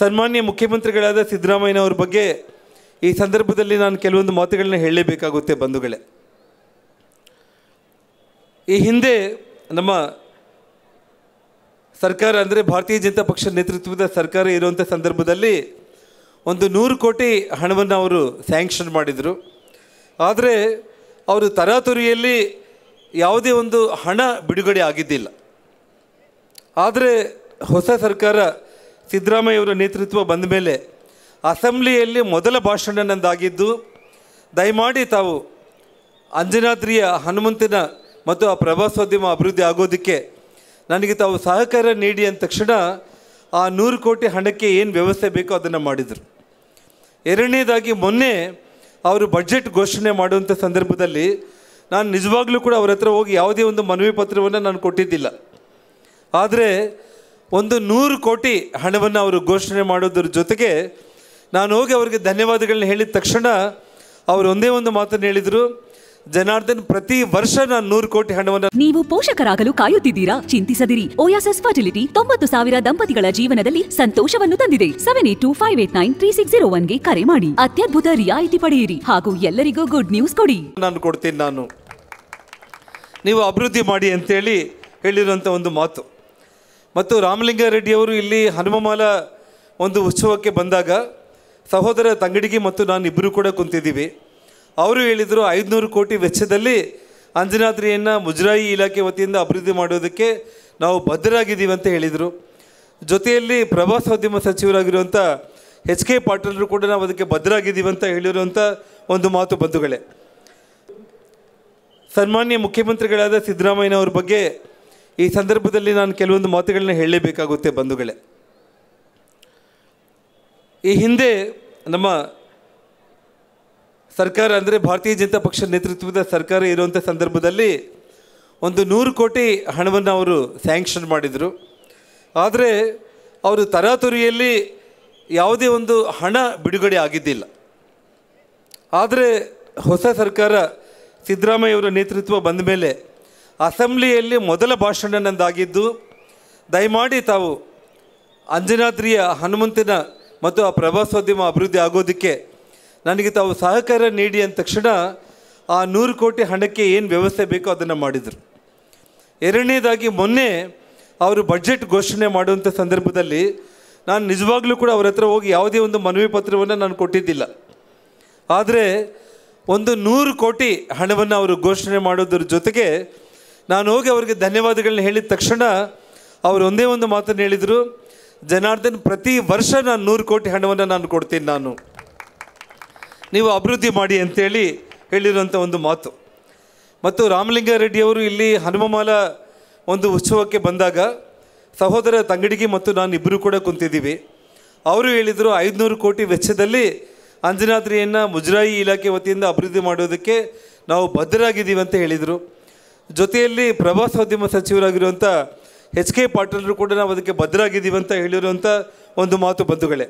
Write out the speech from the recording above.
ಸನ್ಮಾನ್ಯ ಮುಖ್ಯಮಂತ್ರಿಗಳಾದ ಸಿದ್ದರಾಮಯ್ಯನವರ ಬಗ್ಗೆ ಈ ಸಂದರ್ಭದಲ್ಲಿ ನಾನು ಕೆಲವೊಂದು ಮಾತುಗಳನ್ನ ಹೇಳಲೇಬೇಕಾಗುತ್ತೆ ಬಂಧುಗಳೇ. ಈ ಹಿಂದೆ ನಮ್ಮ ಸರ್ಕಾರ ಅಂದರೆ ಭಾರತೀಯ ಜನತಾ ಪಕ್ಷ ನೇತೃತ್ವದ ಸರ್ಕಾರ ಇರುವಂಥ ಸಂದರ್ಭದಲ್ಲಿ ಒಂದು 100 ಕೋಟಿ ಹಣವನ್ನು ಅವರು ಸ್ಯಾಂಕ್ಷನ್ ಮಾಡಿದರು. ಆದರೆ ಅವರು ತರಾತುರಿಯಲ್ಲಿ ಯಾವುದೇ ಒಂದು ಹಣ ಬಿಡುಗಡೆ ಆಗಿದ್ದಿಲ್ಲ. ಆದರೆ ಹೊಸ ಸರ್ಕಾರ ಸಿದ್ದರಾಮಯ್ಯವರ ನೇತೃತ್ವ ಬಂದ ಮೇಲೆ ಅಸೆಂಬ್ಲಿಯಲ್ಲಿ ಮೊದಲ ಭಾಷಣ ನಂದಾಗಿದ್ದು, ದಯಮಾಡಿ ತಾವು ಅಂಜನಾದ್ರಿಯ ಹನುಮಂತನ ಮತ್ತು ಆ ಪ್ರವಾಸೋದ್ಯಮ ಅಭಿವೃದ್ಧಿ ಆಗೋದಕ್ಕೆ ನನಗೆ ತಾವು ಸಹಕಾರ ನೀಡಿ ಅಂದ ತಕ್ಷಣ ಆ 100 ಕೋಟಿ ಹಣಕ್ಕೆ ಏನು ವ್ಯವಸ್ಥೆ ಬೇಕೋ ಅದನ್ನು ಮಾಡಿದರು. ಎರಡನೇದಾಗಿ ಮೊನ್ನೆ ಅವರು ಬಡ್ಜೆಟ್ ಘೋಷಣೆ ಮಾಡುವಂಥ ಸಂದರ್ಭದಲ್ಲಿ ನಾನು ನಿಜವಾಗ್ಲೂ ಕೂಡ ಅವ್ರ ಹತ್ರ ಹೋಗಿ ಯಾವುದೇ ಒಂದು ಮನವಿ ಪತ್ರವನ್ನು ನಾನು ಕೊಟ್ಟಿದ್ದಿಲ್ಲ. ಆದರೆ ಒಂದು 100 ಕೋಟಿ ಹಣವನ್ನು ಅವರು ಘೋಷಣೆ ಮಾಡೋದ್ರ ಜೊತೆಗೆ ನಾನು ಹೋಗಿ ಅವರಿಗೆ ಧನ್ಯವಾದಗಳನ್ನ ಹೇಳಿದ ತಕ್ಷಣ ಅವರು ಒಂದೇ ಒಂದು ಮಾತನ್ನು ಹೇಳಿದರು, ಜನಾರ್ದನ್, ಪ್ರತಿ ವರ್ಷ ನಾನು 100 ಕೋಟಿ ಹಣವನ್ನು. ನೀವು ಪೋಷಕರಾಗಲು ಕಾಯುತ್ತಿದ್ದೀರಾ? ಚಿಂತಿಸದಿರಿ. ಓಯಾಸಿಸ್ ಫರ್ಟಿಲಿಟಿ 90,000 ದಂಪತಿಗಳ ಜೀವನದಲ್ಲಿ ಸಂತೋಷವನ್ನು ತಂದಿದೆ. 7825893601ಗೆ ಕರೆ ಮಾಡಿ. ಅತ್ಯದ್ಭುತ ರಿಯಾಯಿತಿ ಪಡೆಯಿರಿ ಹಾಗೂ ಎಲ್ಲರಿಗೂ ಗುಡ್ ನ್ಯೂಸ್ ಕೊಡಿ. ನಾನು ಕೊಡ್ತೀನಿ, ನೀವು ಅಭಿವೃದ್ಧಿ ಮಾಡಿ ಅಂತೇಳಿ ಹೇಳಿರುವಂಥ ಒಂದು ಮಾತು. ಮತ್ತು ರಾಮಲಿಂಗಾರೆಡ್ಡಿಯವರು ಇಲ್ಲಿ ಹನುಮಮಾಲ ಒಂದು ಉತ್ಸವಕ್ಕೆ ಬಂದಾಗ ಸಹೋದರ ತಂಗಡಿಗೆ ಮತ್ತು ನಾನು ಇಬ್ಬರು ಕೂಡ ಕುಂತಿದ್ದೀವಿ. ಅವರು ಹೇಳಿದರು 500 ಕೋಟಿ ವೆಚ್ಚದಲ್ಲಿ ಅಂಜನಾದ್ರಿಯನ್ನು ಮುಜರಾಯಿ ಇಲಾಖೆ ವತಿಯಿಂದ ಅಭಿವೃದ್ಧಿ ಮಾಡೋದಕ್ಕೆ ನಾವು ಬದ್ಧರಾಗಿದ್ದೀವಿ ಅಂತ ಹೇಳಿದರು. ಜೊತೆಯಲ್ಲಿ ಪ್ರವಾಸೋದ್ಯಮ ಸಚಿವರಾಗಿರುವಂಥ HK ಪಾಟೀಲರು ಕೂಡ ನಾವು ಅದಕ್ಕೆ ಬದ್ಧರಾಗಿದ್ದೀವಿ ಅಂತ ಹೇಳಿರುವಂಥ ಒಂದು ಮಾತು ಬಂಧುಗಳೇ. ಸನ್ಮಾನ್ಯ ಮುಖ್ಯಮಂತ್ರಿಗಳಾದ ಸಿದ್ದರಾಮಯ್ಯನವರ ಬಗ್ಗೆ ಈ ಸಂದರ್ಭದಲ್ಲಿ ನಾನು ಕೆಲವೊಂದು ಮಾತುಗಳನ್ನ ಹೇಳಲೇಬೇಕಾಗುತ್ತೆ ಬಂಧುಗಳೇ. ಈ ಹಿಂದೆ ನಮ್ಮ ಸರ್ಕಾರ ಅಂದರೆ ಭಾರತೀಯ ಜನತಾ ಪಕ್ಷ ನೇತೃತ್ವದ ಸರ್ಕಾರ ಇರುವಂಥ ಸಂದರ್ಭದಲ್ಲಿ ಒಂದು 100 ಕೋಟಿ ಹಣವನ್ನು ಅವರು ಸ್ಯಾಂಕ್ಷನ್ ಮಾಡಿದರು. ಆದರೆ ಅವರು ತರಾತುರಿಯಲ್ಲಿ ಯಾವುದೇ ಒಂದು ಹಣ ಬಿಡುಗಡೆ ಆಗಿದ್ದಿಲ್ಲ. ಆದರೆ ಹೊಸ ಸರ್ಕಾರ ಸಿದ್ದರಾಮಯ್ಯವರ ನೇತೃತ್ವ ಬಂದ ಮೇಲೆ ಅಸೆಂಬ್ಲಿಯಲ್ಲಿ ಮೊದಲ ಭಾಷಣ ನಂದಾಗಿದ್ದು, ದಯಮಾಡಿ ತಾವು ಅಂಜನಾದ್ರಿಯ ಹನುಮಂತನ ಮತ್ತು ಆ ಪ್ರವಾಸೋದ್ಯಮ ಅಭಿವೃದ್ಧಿ ಆಗೋದಕ್ಕೆ ನನಗೆ ತಾವು ಸಹಕಾರ ನೀಡಿ ಅಂದ ತಕ್ಷಣ ಆ 100 ಕೋಟಿ ಹಣಕ್ಕೆ ಏನು ವ್ಯವಸ್ಥೆ ಬೇಕೋ ಅದನ್ನು ಮಾಡಿದರು. ಎರಡನೇದಾಗಿ ಮೊನ್ನೆ ಅವರು ಬಡ್ಜೆಟ್ ಘೋಷಣೆ ಮಾಡುವಂಥ ಸಂದರ್ಭದಲ್ಲಿ ನಾನು ನಿಜವಾಗ್ಲೂ ಕೂಡ ಅವ್ರ ಹತ್ರ ಹೋಗಿ ಯಾವುದೇ ಒಂದು ಮನವಿ ಪತ್ರವನ್ನು ನಾನು ಕೊಟ್ಟಿದ್ದಿಲ್ಲ. ಆದರೆ ಒಂದು 100 ಕೋಟಿ ಹಣವನ್ನು ಅವರು ಘೋಷಣೆ ಮಾಡೋದ್ರ ಜೊತೆಗೆ ನಾನು ಹೋಗಿ ಅವರಿಗೆ ಧನ್ಯವಾದಗಳನ್ನ ಹೇಳಿದ ತಕ್ಷಣ ಅವರು ಒಂದೇ ಒಂದು ಮಾತನ್ನು ಹೇಳಿದರು, ಜನಾರ್ದನ್, ಪ್ರತಿ ವರ್ಷ ನಾನು 100 ಕೋಟಿ ಹಣವನ್ನು ನಾನು ಕೊಡ್ತೀನಿ, ನೀವು ಅಭಿವೃದ್ಧಿ ಮಾಡಿ ಅಂತೇಳಿ ಹೇಳಿರುವಂಥ ಒಂದು ಮಾತು. ಮತ್ತು ರಾಮಲಿಂಗಾರೆಡ್ಡಿಯವರು ಇಲ್ಲಿ ಹನುಮಮಾಲ ಒಂದು ಉತ್ಸವಕ್ಕೆ ಬಂದಾಗ ಸಹೋದರ ತಂಗಡಿಗೆ ಮತ್ತು ನಾನು ಇಬ್ಬರು ಕೂಡ ಕುಂತಿದ್ದೀವಿ. ಅವರು ಹೇಳಿದರು 500 ಕೋಟಿ ವೆಚ್ಚದಲ್ಲಿ ಅಂಜನಾದ್ರಿಯನ್ನು ಮುಜರಾಯಿ ಇಲಾಖೆ ವತಿಯಿಂದ ಅಭಿವೃದ್ಧಿ ಮಾಡೋದಕ್ಕೆ ನಾವು ಬದ್ಧರಾಗಿದ್ದೀವಿ ಅಂತ ಹೇಳಿದರು. ಜೊತೆಯಲ್ಲಿ ಪ್ರವಾಸೋದ್ಯಮ ಸಚಿವರಾಗಿರುವಂಥ HK ಪಾಟೀಲರು ಕೂಡ ನಾವು ಅದಕ್ಕೆ ಬದ್ಧರಾಗಿದ್ದೀವಿ ಅಂತ ಹೇಳಿರುವಂಥ ಒಂದು ಮಾತು ಬಂಧುಗಳೇ.